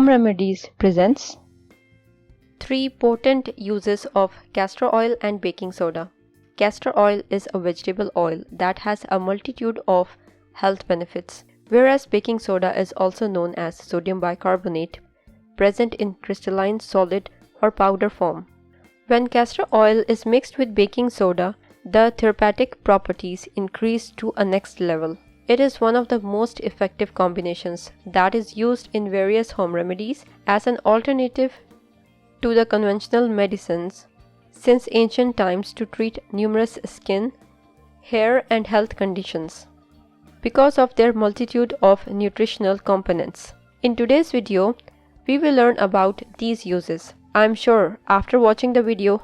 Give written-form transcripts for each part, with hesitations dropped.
Home Remedies presents 3 potent uses of castor oil and baking soda. Castor oil is a vegetable oil that has a multitude of health benefits, whereas baking soda is also known as sodium bicarbonate, present in crystalline, solid, or powder form. When castor oil is mixed with baking soda, the therapeutic properties increase to a next level. It is one of the most effective combinations that is used in various home remedies as an alternative to the conventional medicines since ancient times to treat numerous skin, hair, and health conditions because of their multitude of nutritional components. In today's video, we will learn about these uses. I'm sure after watching the video,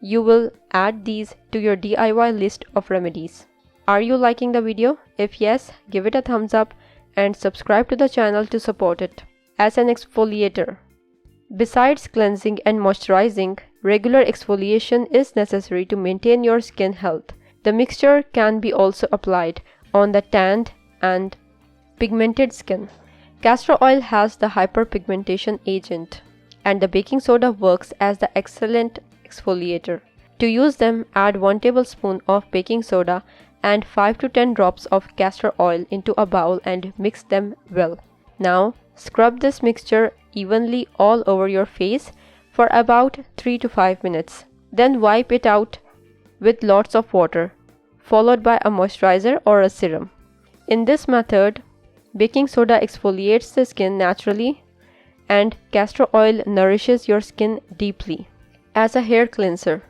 you will add these to your DIY list of remedies. Are you liking the video? If yes, give it a thumbs up and subscribe to the channel to support it. As an exfoliator, besides cleansing and moisturizing, regular exfoliation is necessary to maintain your skin health. The mixture can be also applied on the tanned and pigmented skin. Castor oil has the hyperpigmentation agent, and the baking soda works as the excellent exfoliator. To use them, add 1 tablespoon of baking soda and 5 to 10 drops of castor oil into a bowl and mix them well. Now, scrub this mixture evenly all over your face for about 3 to 5 minutes. Then wipe it out with lots of water, followed by a moisturizer or a serum. In this method, baking soda exfoliates the skin naturally and castor oil nourishes your skin deeply. As a hair cleanser,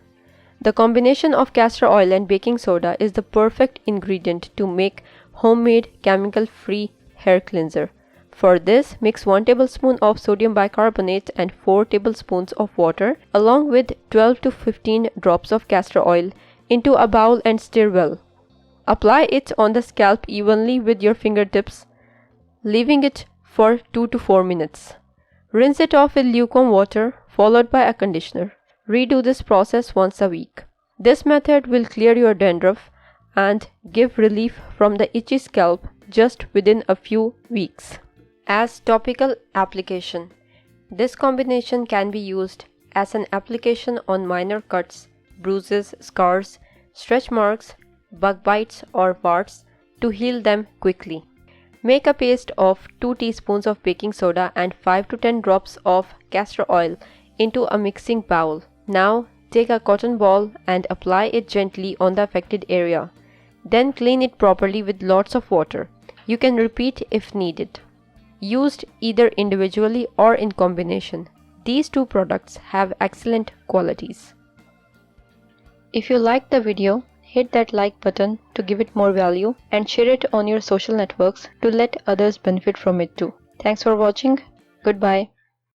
the combination of castor oil and baking soda is the perfect ingredient to make homemade chemical-free hair cleanser. For this, mix 1 tablespoon of sodium bicarbonate and 4 tablespoons of water along with 12 to 15 drops of castor oil into a bowl and stir well. Apply it on the scalp evenly with your fingertips, leaving it for 2 to 4 minutes. Rinse it off with lukewarm water followed by a conditioner. Redo this process once a week. This method will clear your dandruff and give relief from the itchy scalp just within a few weeks. As topical application, this combination can be used as an application on minor cuts, bruises, scars, stretch marks, bug bites, or warts to heal them quickly. Make a paste of 2 teaspoons of baking soda and 5 to 10 drops of castor oil into a mixing bowl. Now, take a cotton ball and apply it gently on the affected area. Then clean it properly with lots of water. You can repeat if needed. Used either individually or in combination, these 2 products have excellent qualities. If you liked the video, hit that like button to give it more value and share it on your social networks to let others benefit from it too. Thanks for watching. Goodbye.